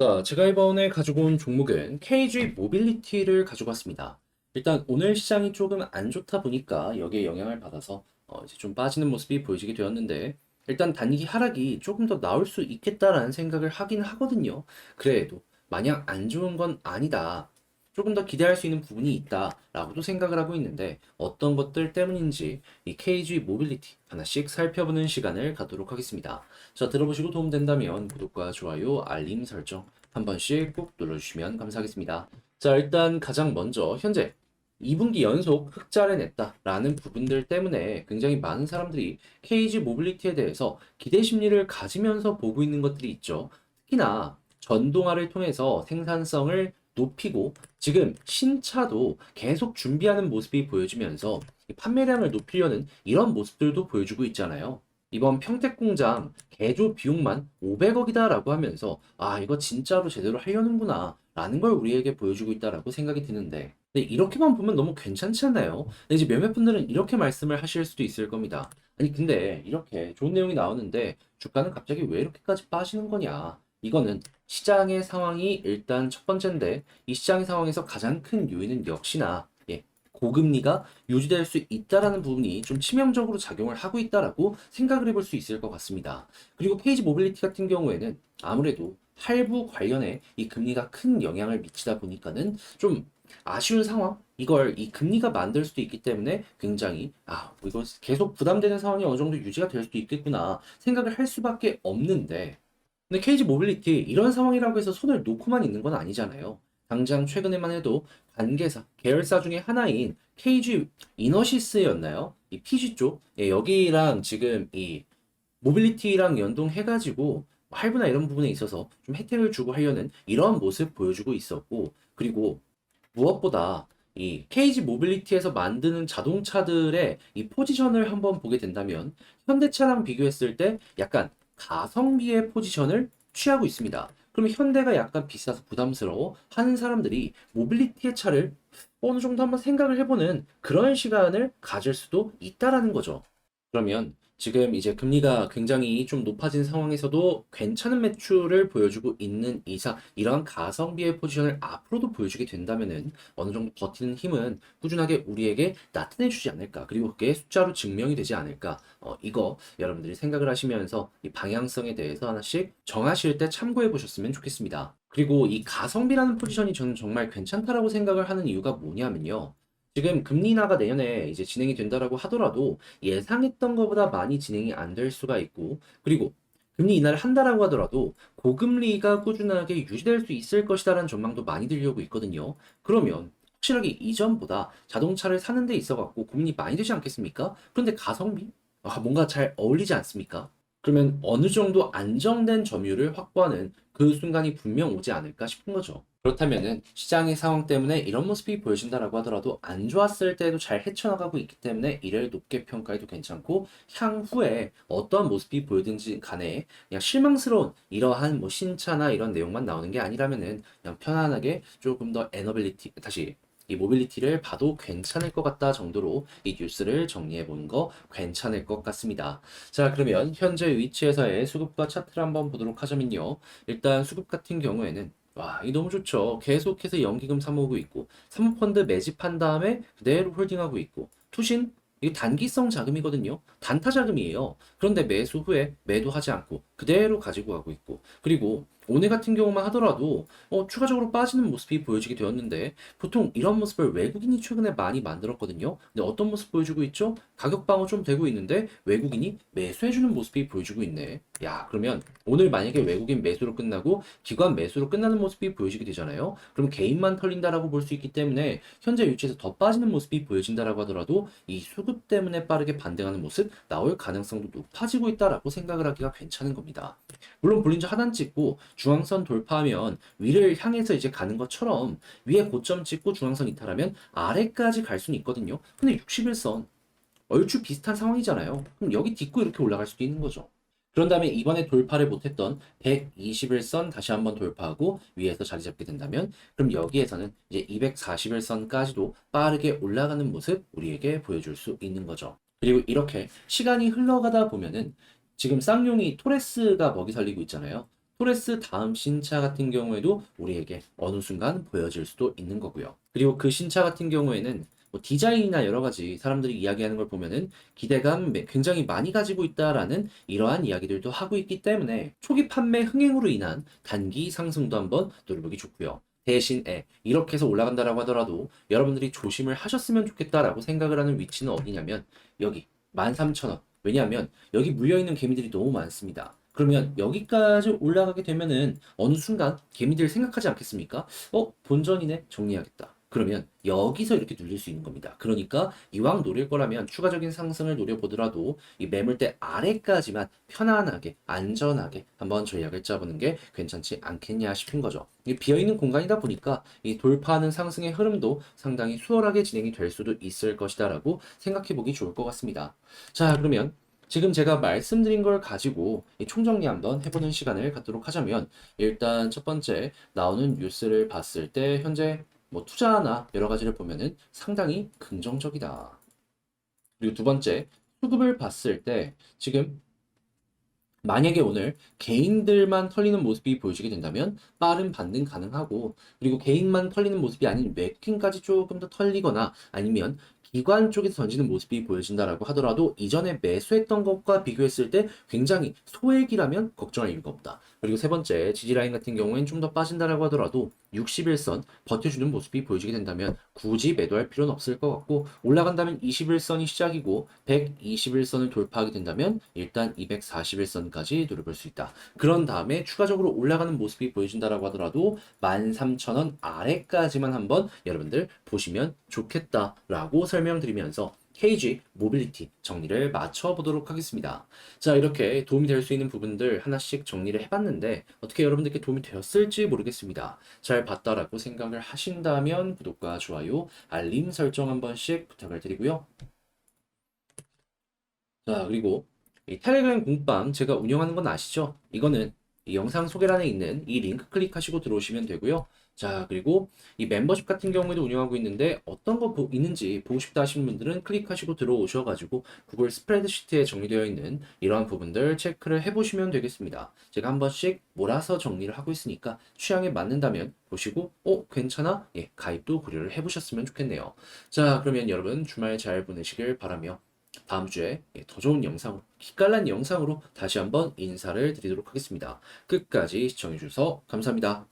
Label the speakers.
Speaker 1: 자, 제가 이번에 가지고 온 종목은 KG 모빌리티를 가지고 왔습니다. 일단 오늘 시장이 조금 안 좋다 보니까 여기에 영향을 받아서 이제 좀 빠지는 모습이 보여지게 되었는데, 일단 단기 하락이 조금 더 나올 수 있겠다라는 생각을 하긴 하거든요. 그래도 마냥 안 좋은 건 아니다. 조금 더 기대할 수 있는 부분이 있다라고도 생각을 하고 있는데, 어떤 것들 때문인지 이 KG 모빌리티 하나씩 살펴보는 시간을 갖도록 하겠습니다. 자, 들어보시고 도움된다면 구독과 좋아요, 알림 설정 한 번씩 꼭 눌러주시면 감사하겠습니다. 자, 일단 가장 먼저 현재 2분기 연속 흑자를 냈다라는 부분들 때문에 굉장히 많은 사람들이 KG 모빌리티에 대해서 기대 심리를 가지면서 보고 있는 것들이 있죠. 특히나 전동화를 통해서 생산성을 높이고 지금 신차도 계속 준비하는 모습이 보여지면서 이 판매량을 높이려는 이런 모습들도 보여주고 있잖아요. 이번 평택공장 개조 비용만 500억이다라고 하면서 이거 진짜로 제대로 하려는구나 라는 걸 우리에게 보여주고 있다라고 생각이 드는데, 근데 이렇게만 보면 너무 괜찮지 않나요? 근데 이제 몇몇 분들은 이렇게 말씀을 하실 수도 있을 겁니다. 아니 근데 이렇게 좋은 내용이 나오는데 주가는 갑자기 왜 이렇게까지 빠지는 거냐? 이거는 시장의 상황이 일단 첫 번째인데, 이 시장의 상황에서 가장 큰 요인은 역시나 고금리가 유지될 수 있다라는 부분이 좀 치명적으로 작용을 하고 있다라고 생각을 해볼 수 있을 것 같습니다. 그리고 페이지 모빌리티 같은 경우에는 아무래도 할부 관련해 이 금리가 큰 영향을 미치다 보니까는 좀 아쉬운 상황? 이걸 이 금리가 만들 수도 있기 때문에 굉장히 이거 계속 부담되는 상황이 어느 정도 유지가 될 수도 있겠구나 생각을 할 수밖에 없는데, 근데 KG 모빌리티 이런 상황이라고 해서 손을 놓고만 있는 건 아니잖아요. 당장 최근에만 해도 관계사, 계열사 중에 하나인 KG 이너시스였나요? 이 PG 쪽, 여기랑 지금 이 모빌리티랑 연동해가지고 할부나 이런 부분에 있어서 좀 혜택을 주고 하려는 이런 모습 보여주고 있었고, 그리고 무엇보다 이 KG 모빌리티에서 만드는 자동차들의 이 포지션을 한번 보게 된다면 현대차랑 비교했을 때 약간 가성비의 포지션을 취하고 있습니다. 그러면 현대가 약간 비싸서 부담스러워 하는 사람들이 모빌리티의 차를 어느 정도 한번 생각을 해보는 그런 시간을 가질 수도 있다라는 거죠. 그러면 지금 이제 금리가 굉장히 좀 높아진 상황에서도 괜찮은 매출을 보여주고 있는 이상 이러한 가성비의 포지션을 앞으로도 보여주게 된다면은 어느 정도 버티는 힘은 꾸준하게 우리에게 나타내주지 않을까. 그리고 그게 숫자로 증명이 되지 않을까. 이거 여러분들이 생각을 하시면서 이 방향성에 대해서 하나씩 정하실 때 참고해 보셨으면 좋겠습니다. 그리고 이 가성비라는 포지션이 저는 정말 괜찮다라고 생각을 하는 이유가 뭐냐면요. 지금 금리 인하가 내년에 이제 진행이 된다라고 하더라도 예상했던 것보다 많이 진행이 안 될 수가 있고, 그리고 금리 인하를 한다라고 하더라도 고금리가 꾸준하게 유지될 수 있을 것이다라는 전망도 많이 들려오고 있거든요. 그러면 확실하게 이전보다 자동차를 사는 데 있어 갖고 고민이 많이 되지 않겠습니까? 그런데 가성비? 뭔가 잘 어울리지 않습니까? 그러면 어느 정도 안정된 점유율을 확보하는 그 순간이 분명 오지 않을까 싶은 거죠. 그렇다면은 시장의 상황 때문에 이런 모습이 보여진다라고 하더라도 안 좋았을 때도 잘 헤쳐나가고 있기 때문에 이를 높게 평가해도 괜찮고, 향후에 어떠한 모습이 보이든지 간에 그냥 실망스러운 이러한 뭐 신차나 이런 내용만 나오는 게 아니라면은 그냥 편안하게 조금 더 에너빌리티 다시 이 모빌리티를 봐도 괜찮을 것 같다 정도로 이 뉴스를 정리해 보는 거 괜찮을 것 같습니다. 자, 그러면 현재 위치에서의 수급과 차트를 한번 보도록 하자면요. 일단 수급 같은 경우에는 이 너무 좋죠. 계속해서 연기금 사모으고 있고, 사모펀드 매집한 다음에 그대로 홀딩하고 있고, 투신, 이게 단기성 자금이거든요. 단타 자금이에요. 그런데 매수 후에 매도하지 않고 그대로 가지고 가고 있고, 그리고 오늘 같은 경우만 하더라도 추가적으로 빠지는 모습이 보여지게 되었는데, 보통 이런 모습을 외국인이 최근에 많이 만들었거든요. 근데 어떤 모습 보여주고 있죠? 가격 방어 좀 되고 있는데 외국인이 매수해주는 모습이 보여주고 있네. 야, 그러면 오늘 만약에 외국인 매수로 끝나고 기관 매수로 끝나는 모습이 보여지게 되잖아요. 그럼 개인만 털린다라고 볼 수 있기 때문에 현재 위치에서 더 빠지는 모습이 보여진다라고 하더라도 이 수급 때문에 빠르게 반등하는 모습 나올 가능성도 높아지고 있다라고 생각을 하기가 괜찮은 겁니다. 물론 볼린저 하단 찍고 중앙선 돌파하면 위를 향해서 이제 가는 것처럼 위에 고점 찍고 중앙선 이탈하면 아래까지 갈 수는 있거든요. 근데 61선 얼추 비슷한 상황이잖아요. 그럼 여기 딛고 이렇게 올라갈 수도 있는 거죠. 그런 다음에 이번에 돌파를 못했던 121선 다시 한번 돌파하고 위에서 자리 잡게 된다면, 그럼 여기에서는 이제 241선까지도 빠르게 올라가는 모습 우리에게 보여줄 수 있는 거죠. 그리고 이렇게 시간이 흘러가다 보면은 지금 쌍용이 토레스가 먹이 살리고 있잖아요. 토레스 다음 신차 같은 경우에도 우리에게 어느 순간 보여질 수도 있는 거고요. 그리고 그 신차 같은 경우에는 뭐 디자인이나 여러 가지 사람들이 이야기하는 걸 보면은 기대감 굉장히 많이 가지고 있다라는 이러한 이야기들도 하고 있기 때문에 초기 판매 흥행으로 인한 단기 상승도 한번 노려보기 좋고요. 대신에 이렇게 해서 올라간다라고 하더라도 여러분들이 조심을 하셨으면 좋겠다라고 생각을 하는 위치는 어디냐면 여기 13,000원. 왜냐하면 여기 물려있는 개미들이 너무 많습니다. 그러면 여기까지 올라가게 되면은 어느 순간 개미들 생각하지 않겠습니까? 본전이네. 정리해야겠다. 그러면 여기서 이렇게 눌릴 수 있는 겁니다. 그러니까 이왕 노릴 거라면 추가적인 상승을 노려보더라도 이 매물대 아래까지만 편안하게 안전하게 한번 전략을 짜보는 게 괜찮지 않겠냐 싶은 거죠. 이 비어있는 공간이다 보니까 이 돌파하는 상승의 흐름도 상당히 수월하게 진행이 될 수도 있을 것이다라고 생각해 보기 좋을 것 같습니다. 자, 그러면 지금 제가 말씀드린 걸 가지고 이 총정리 한번 해보는 시간을 갖도록 하자면 일단 첫 번째 나오는 뉴스를 봤을 때 현재 뭐 투자나 여러 가지를 보면은 상당히 긍정적이다. 그리고 두 번째, 수급을 봤을 때 지금 만약에 오늘 개인들만 털리는 모습이 보여지게 된다면 빠른 반등 가능하고 그리고 개인만 털리는 모습이 아닌 외국인까지 조금 더 털리거나 아니면 기관 쪽에서 던지는 모습이 보여진다라고 하더라도 이전에 매수했던 것과 비교했을 때 굉장히 소액이라면 걱정할 이유가 없다. 그리고 세 번째 지지라인 같은 경우엔 좀 더 빠진다라고 하더라도 61선 버텨주는 모습이 보여지게 된다면 굳이 매도할 필요는 없을 것 같고 올라간다면 21선이 시작이고 121선을 돌파하게 된다면 일단 241선까지 노려볼 수 있다. 그런 다음에 추가적으로 올라가는 모습이 보여진다라고 하더라도 13,000원 아래까지만 한번 여러분들 보시면 좋겠다라고 설명드리면서 KG 모빌리티 정리를 맞춰보도록 하겠습니다. 자, 이렇게 도움이 될 수 있는 부분들 하나씩 정리를 해봤는데 어떻게 여러분들께 도움이 되었을지 모르겠습니다. 잘 봤다라고 생각을 하신다면 구독과 좋아요, 알림 설정 한 번씩 부탁을 드리고요. 자, 그리고 이 텔레그램 공방 제가 운영하는 건 아시죠? 이거는 이 영상 소개란에 있는 이 링크 클릭하시고 들어오시면 되고요. 자, 그리고 이 멤버십 같은 경우에도 운영하고 있는데 어떤 거 있는지 보고 싶다 하시는 분들은 클릭하시고 들어오셔가지고 구글 스프레드시트에 정리되어 있는 이러한 부분들 체크를 해보시면 되겠습니다. 제가 한 번씩 몰아서 정리를 하고 있으니까 취향에 맞는다면 보시고 괜찮아? 예, 가입도 고려를 해보셨으면 좋겠네요. 자, 그러면 여러분 주말 잘 보내시길 바라며 다음 주에 더 좋은 영상으로, 기깔난 영상으로 다시 한번 인사를 드리도록 하겠습니다. 끝까지 시청해주셔서 감사합니다.